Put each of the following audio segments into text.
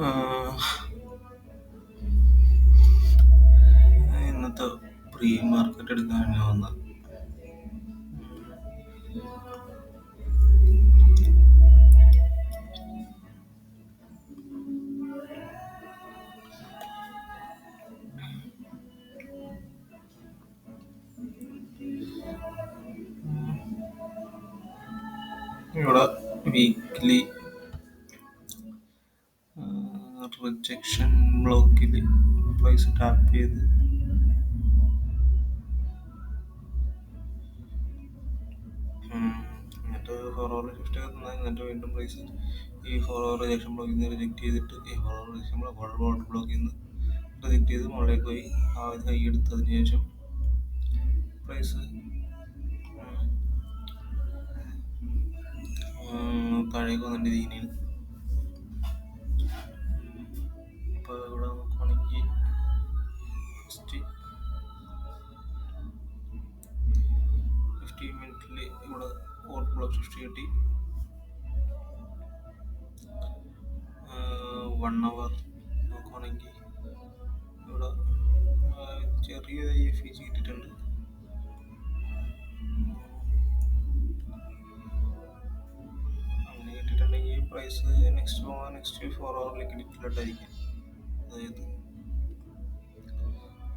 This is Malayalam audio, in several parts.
ആഹ് ഇന്നത്തെ പ്രീ മാർക്കറ്റ് എടുക്കാൻ ഞാൻ വന്നത്. ഇവിടെ വീക്ക്ലി റിജക്ഷൻ ബ്ലോക്കിൽ പ്രൈസ് ടാപ്പ് ചെയ്ത് ഉം, എന്നിട്ട് ഫോർവേഡ് ഷിഫ്റ്റ് തന്നാൽ എന്നിട്ട് വീണ്ടും പ്രൈസ് ഈ ഫോർവേഡ് റിജക്ഷൻ ബ്ലോക്കിൽ നിന്ന് റിജക്ട് ചെയ്തിട്ട് ഈ ഫോർവേഡ് റിജക്ഷൻ ഫോർവേഡ് ബ്ലോക്കിൽ നിന്ന് റിജക്ട് ചെയ്ത് മുകളിലേക്ക് പോയി ആ ഒരു കൈ എടുത്തതിന് ശേഷം പ്രൈസ് താഴേക്ക് വന്നിട്ട് രീതിയാണ്. ഇപ്പോൾ ഇവിടെ നോക്കുകയാണെങ്കിൽ ഫസ്റ്റ് 15 മിനിറ്റിൽ ഇവിടെ ഫോർത്ത് ബ്ലോക്ക് ഷിഫ്റ്റ് കിട്ടി. 1 അവർ നോക്കുകയാണെങ്കിൽ ഇവിടെ ചെറിയ എഫ് ഇ ജി കിട്ടിയിട്ടുണ്ട്. അങ്ങനെ കിട്ടിയിട്ടുണ്ടെങ്കിൽ പ്രൈസ് നെക്സ്റ്റ് 4 അവറിലേക്ക് ഡിഫ്ലറ്റായിരിക്കും. അതായത്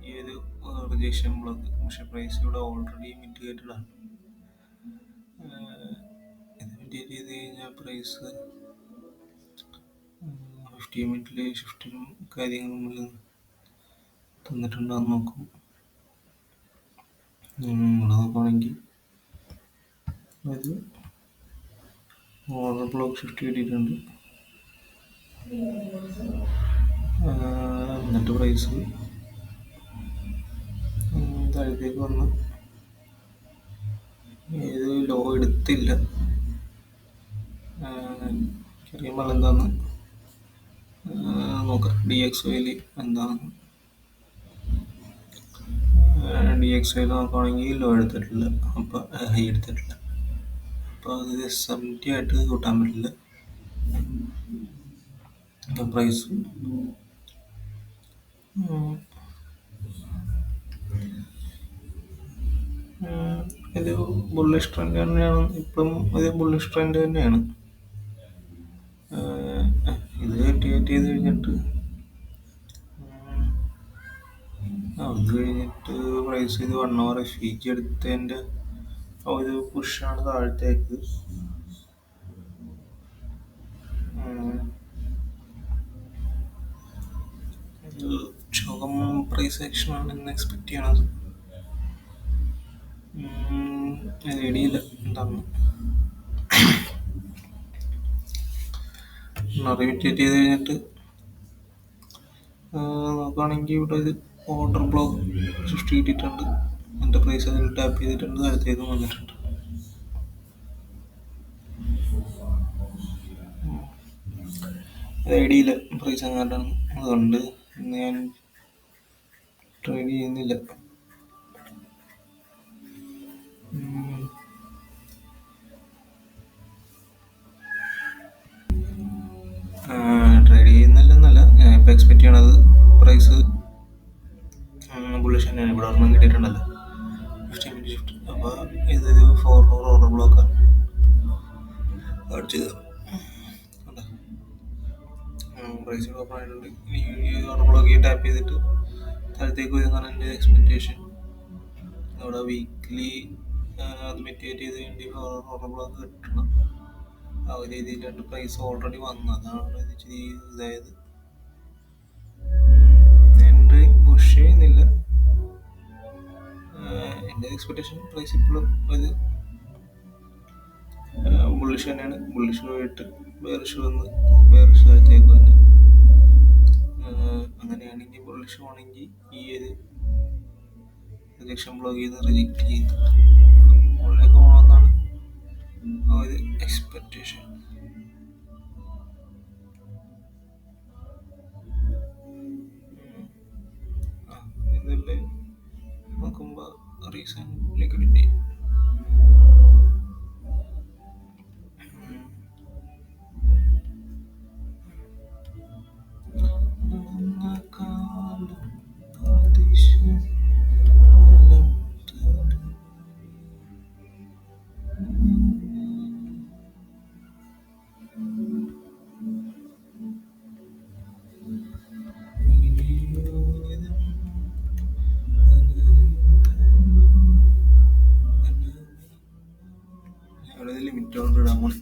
ഈ ഒരു റിജക്ഷൻ ബ്ലോക്ക്, പക്ഷെ പ്രൈസ് ഇവിടെ ഓൾറെഡി മിറ്റിഗേറ്റഡ് ആണ്. ഇത് മിറ്റിഗേറ്റ് ചെയ്ത് കഴിഞ്ഞാൽ പ്രൈസ് 15 മിനിറ്റിൽ ഷിഫ്റ്റിനും കാര്യങ്ങളും തന്നിട്ടുണ്ടെന്ന് നോക്കും. ഇവിടെ നോക്കുകയാണെങ്കിൽ അതായത് ഓർഡർ ബ്ലോക്ക് ഷിഫ്റ്റ് കിട്ടിയിട്ടുണ്ട്. എന്നിട്ട് പ്രൈസ് താഴത്തേക്ക് വന്ന് ഏത് ലോ എടുത്തില്ല. അറിയുമ്പോൾ എന്താന്ന് നോക്കാം. ഡി എക്സ് വൈയിൽ എന്താണെന്ന്. ഡി എക്സ് വൈയിൽ നോക്കുകയാണെങ്കിൽ ലോ എടുത്തിട്ടില്ല, അപ്പോൾ ഹൈ എടുത്തിട്ടില്ല. അപ്പോൾ അത് 70 ആയിട്ട് കൂട്ടാൻ പറ്റില്ല. പ്രൈസ് ഇത് ബുള്ളിഷ് ട്രെൻഡ് തന്നെയാണ്. ഇപ്പം ഇത് ബുള്ളിഷ് ട്രെൻഡ് തന്നെയാണ്. ഇത് കയറ്റി ചെയ്ത് കഴിഞ്ഞിട്ട് അത് കഴിഞ്ഞിട്ട് പ്രൈസ് ഇത് 1 അവർ എഫ് ഇ ജി എടുത്തതിൻ്റെ ഒരു പുഷാണ് താഴത്തേക്ക്. ശോകം പ്രൈസ് ആക്ഷനാണ് ഇന്ന് എക്സ്പെക്ട് ചെയ്യണത്. ഐഡിയയില്ല എന്താണ് റിമിറ്റേറ്റ് ചെയ്ത് കഴിഞ്ഞിട്ട് നോക്കുകയാണെങ്കിൽ ഇവിടെ ഒരു ഓർഡർ ബ്ലോക്ക് സൃഷ്ടി കിട്ടിയിട്ടുണ്ട്. എൻ്റെ പ്രൈസ് അതിൽ ടാപ്പ് ചെയ്തിട്ടുണ്ട്, താഴത്തേക്ക് വന്നിട്ടുണ്ട്. അത് ഐഡിയയില്ല പ്രൈസ് എങ്ങാണ്ടാണ്, അതുകൊണ്ട് ഇന്ന് ഞാൻ ട്രേഡ് ചെയ്യുന്നില്ല. ട്രേഡ് ചെയ്യുന്നില്ലെന്നല്ല, ഞാൻ ഇപ്പോൾ എക്സ്പെക്ട് ചെയ്യണത് പ്രൈസ് ബുള്ളിഷ് തന്നെയാണ്. ഇവിടെ ഒരെണ്ണം കിട്ടിയിട്ടുണ്ടല്ലോ 15 മിനിറ്റ് ഷിഫ്റ്റ്. അപ്പോൾ ഇതൊരു 4 അവർ ഓർഡർ ബ്ലോക്കാണ് അടിച്ചത്. പ്രൈസ് ഓപ്പൺ ആയിട്ടുണ്ട്. ഈ ഓർഡർ ബ്ലോക്ക് ടാപ്പ് ചെയ്തിട്ട് താഴത്തേക്ക് വരുന്നതാണ് എൻ്റെ എക്സ്പെക്റ്റേഷൻ. അവിടെ വീക്ക്ലി അത് മിറ്റിഗേറ്റ് ചെയ്ത് വേണ്ടി ഓർഡർ ബ്ലോക്ക് കിട്ടണം. ആ ഒരു രീതിയിലാണ് പ്രൈസ് ഓൾറെഡി വന്നത്. അതാണ് ഇത് ഇച്ചിരി ഇതായത്. എൻട്രി പുഷ് ചെയ്യുന്നില്ല. എൻ്റെ എക്സ്പെക്റ്റേഷൻ പ്രൈസ് ഇപ്പോഴും ഒരു ബുള്ളിഷ് തന്നെയാണ്. ബുള്ളിഷ് പോയിട്ട് ബെയറിഷ് വന്ന് ബെയറിഷ് താഴത്തേക്ക് തന്നെ. അങ്ങനെയാണെങ്കിൽ ബുള്ളിഷ് ആണെങ്കിൽ ഈ ഒരു റിജക്ഷൻ ബ്ലോക്ക് ചെയ്ത് റിജക്റ്റ് ചെയ്ത് മുകളിലേക്ക് പോകണമെന്നാണ് ആ ഒരു എക്സ്പെക്റ്റേഷൻ. ഇതിൽ നോക്കുമ്പോൾ റീസൺ ലിക്വിഡിറ്റി അവിടെ ലിമിറ്റ് കൊണ്ട് ഇടാൻ പോണേ.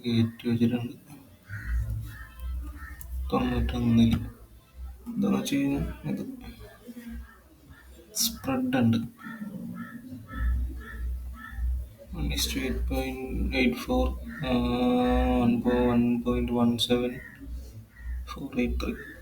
കയറ്റി വെച്ചിട്ടുണ്ട് 91. എന്താണെന്ന് വെച്ച് കഴിഞ്ഞാൽ ഇത് സ്പ്രെഡ് ഉണ്ട്. 1:8.84, 1.17, 483.